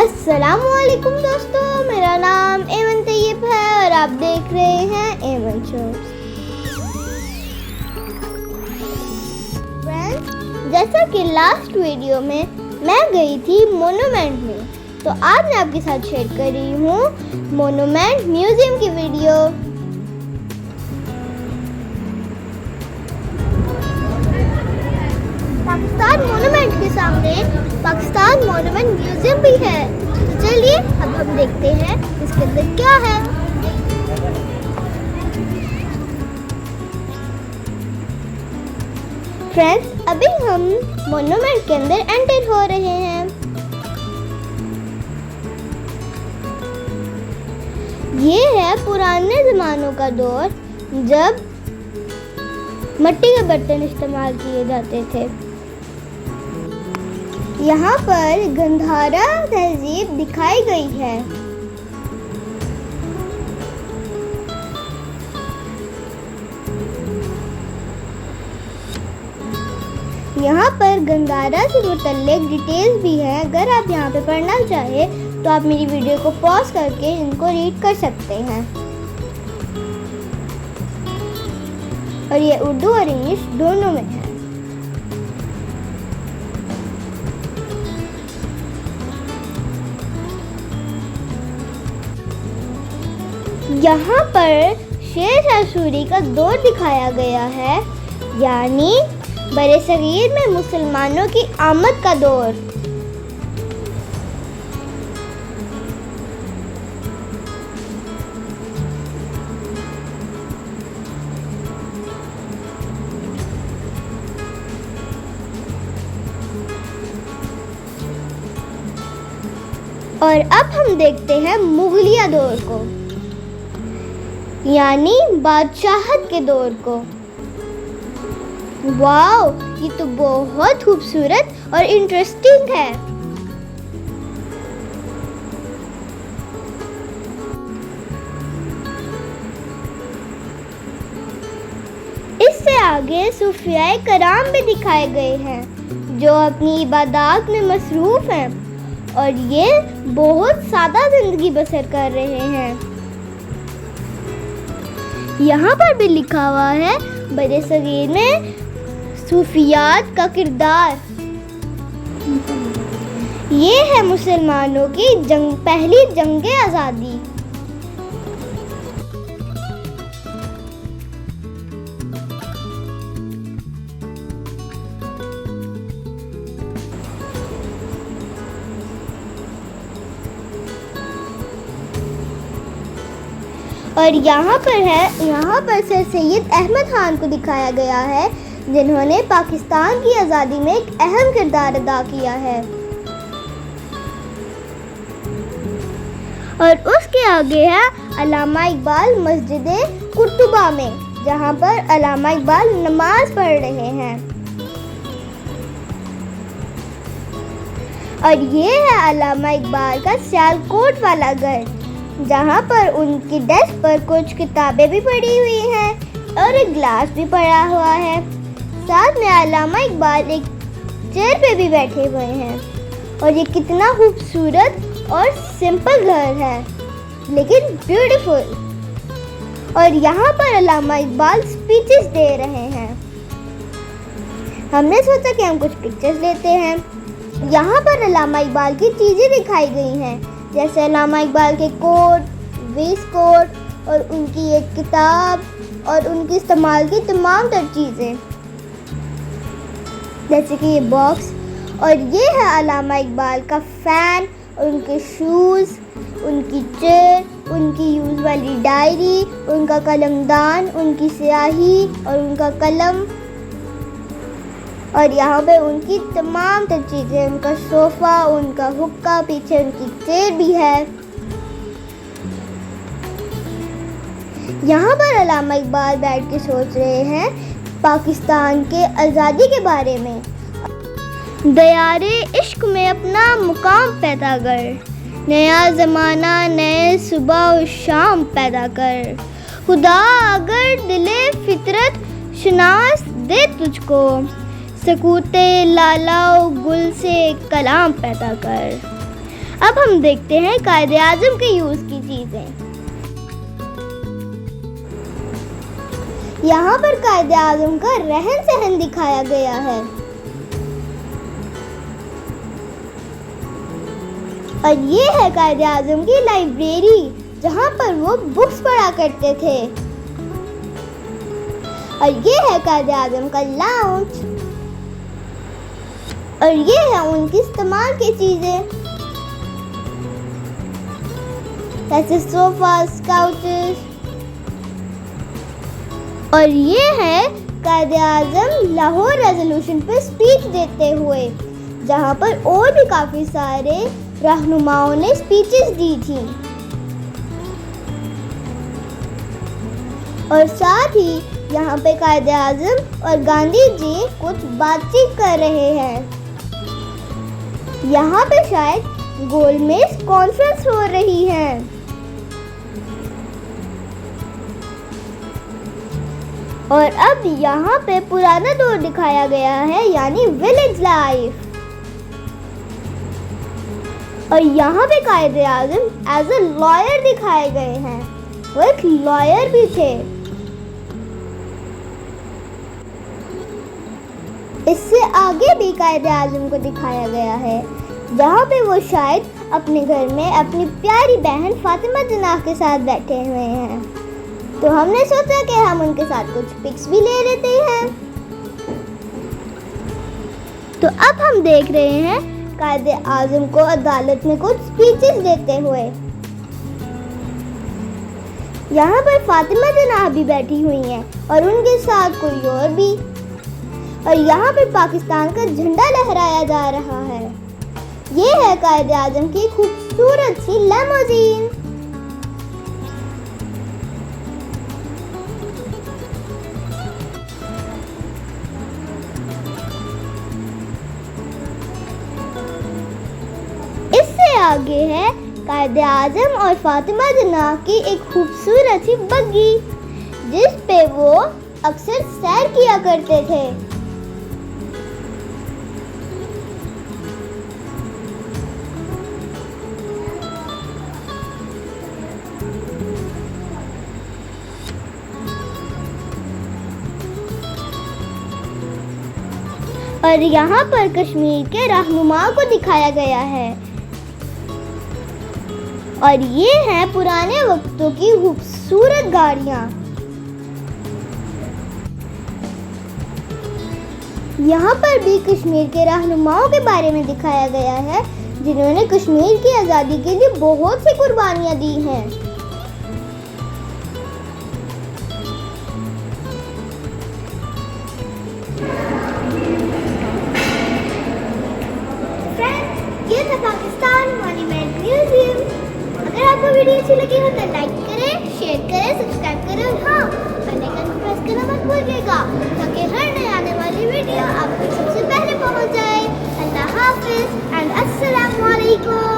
अस्सलामुअलैकुम दोस्तों, मेरा नाम एमन तैयब है और आप देख रहे हैं एमन शोज। फ्रेंड्स, जैसा कि लास्ट वीडियो में मैं गई थी मोनूमेंट में, तो आज मैं आपके साथ शेयर कर रही हूँ मोनूमेंट म्यूजियम की वीडियो। पाकिस्तान मोनूमेंट के सामने पाकिस्तान मोनूमेंट म्यूजियम भी है, तो चलिए अब हम देखते हैं इसके अंदर क्या है। फ्रेंड्स, अभी हम मोनूमेंट के अंदर एंटर हो रहे हैं। ये है पुराने ज़मानों का दौर, जब मिट्टी के बर्तन इस्तेमाल किए जाते थे। यहाँ पर गंधारा तहजीब दिखाई गई है। यहाँ पर गंधारा से मुतल्लिक डिटेल्स भी है। अगर आप यहाँ पे पढ़ना चाहें तो आप मेरी वीडियो को पॉज करके इनको रीड कर सकते हैं। और ये उर्दू और इंग्लिश दोनों में है। यहाँ पर शेर शाह सूरी का दौर दिखाया गया है, यानी बरे-सगीर में मुसलमानों की आमद का दौर। और अब हम देखते हैं मुगलिया दौर को, यानी बादशाहत के दौर को। वाओ, ये तो बहुत खूबसूरत और इंटरेस्टिंग है। इससे आगे सूफियाए कराम भी दिखाए गए हैं, जो अपनी इबादत में मसरूफ हैं और ये बहुत सादा जिंदगी बसर कर रहे हैं। यहाँ पर भी लिखा हुआ है बड़े सगीर में सूफियात का किरदार। ये है मुसलमानों की पहली जंगे आज़ादी। और यहाँ पर सर सैयद अहमद खान को दिखाया गया है, जिन्होंने पाकिस्तान की आज़ादी में एक अहम किरदार अदा किया है। और उसके आगे है अल्लामा इकबाल मस्जिद कुर्तुबा में, जहाँ पर अल्लामा इकबाल नमाज पढ़ रहे हैं। और ये है अल्लामा इकबाल का सियालकोट वाला घर, जहाँ पर उनकी डेस्क पर कुछ किताबें भी पड़ी हुई हैं और एक ग्लास भी पड़ा हुआ है। साथ में अल्लामा इकबाल एक चेयर पे भी बैठे हुए हैं। और ये कितना खूबसूरत और सिंपल घर है, लेकिन ब्यूटीफुल। और यहाँ पर अल्लामा इकबाल स्पीचेस दे रहे हैं। हमने सोचा कि हम कुछ पिक्चर्स लेते हैं। यहाँ पर अल्लामा इकबाल की चीज़ें दिखाई गई हैं, जैसे अल्लामा इकबाल के कोट, वेस्टकोट और उनकी एक किताब और उनकी इस्तेमाल की तमाम तर चीज़ें, जैसे कि ये बॉक्स। और ये है अल्लामा इकबाल का फ़ैन और उनके शूज़, उनकी चेयर, उनकी यूज़ वाली डायरी, उनका कलमदान, उनकी स्याही और उनका कलम। और यहाँ पे उनकी तमाम तर चीज़ें, उनका सोफ़ा, उनका हुक्का, पीछे उनकी चेयर भी है। यहाँ पर अल्लामा इकबाल बैठ के सोच रहे हैं पाकिस्तान के आज़ादी के बारे में। दयारे इश्क में अपना मुकाम पैदा कर, नया ज़माना नए सुबह और शाम पैदा कर। खुदा अगर दिले फितरत शनास दे तुझको, सकूते लाला गुल से कलाम पैदा कर। अब हम देखते हैं कायदे आजम के यूज की चीजें। यहाँ पर कायदे आजम का रहन सहन दिखाया गया है और ये है कायदे आजम की लाइब्रेरी जहाँ पर वो बुक्स पढ़ा करते थे। और ये है कायदे आजम का लाउंज और ये है उनकी इस्तेमाल की चीजें जैसे सोफास, काउचेस। और ये है कायदे आजम लाहौर रेजोल्यूशन पर स्पीच देते हुए, जहाँ पर और भी काफी सारे रहनुमाओं ने स्पीचेस दी थी। और साथ ही यहाँ पे कायदे आजम और गांधी जी कुछ बातचीत कर रहे हैं। यहाँ पे शायद गोलमेज कॉन्फ्रेंस हो रही है। और अब यहाँ पे पुराना दौर दिखाया गया है, यानी विलेज लाइफ। और यहाँ पे कायदे आजम एज अ लॉयर दिखाए गए हैं, वो एक लॉयर भी थे। इससे आगे भी कायदे आजम को दिखाया गया है, जहाँ पे वो शायद अपने घर में अपनी प्यारी बहन फातिमा जिन्नाह के साथ बैठे हुए हैं। तो हमने सोचा कि हम उनके साथ कुछ पिक्स भी ले लेते हैं। तो अब हम देख रहे हैं कायदे आजम को अदालत में कुछ स्पीचेस देते हुए। यहाँ पर फातिमा जिन्नाह भी बैठी हुई हैं और उनके साथ कोई और भी। और यहाँ पर पाकिस्तान का झंडा लहराया जा रहा है। ये है कायदे आजम की खूबसूरत सी लिमोजीन। इससे आगे है कायदे आजम और फातिमा जिन्नाह की एक खूबसूरत सी बग्गी, जिस पे वो अक्सर सैर किया करते थे। और यहाँ पर कश्मीर के रहनुमा को दिखाया गया है। और ये हैं पुराने वक्तों की खूबसूरत गाड़ियाँ। यहाँ पर भी कश्मीर के रहनुमाओं के बारे में दिखाया गया है, जिन्होंने कश्मीर की आज़ादी के लिए बहुत सी कुर्बानियाँ दी हैं। ये था पाकिस्तान मॉन्यूमेंट म्यूजियम। अगर आपको वीडियो अच्छी लगी हो तो लाइक करें, शेयर करें, सब्सक्राइब करें और हाँ, बेल आइकन को प्रेस करना मत भूलिएगा ताकि हर नई आने वाली वीडियो आपको सबसे पहले पहुंच जाए। अल्लाह हाफिज एंड अस्सलाम वालेकुम।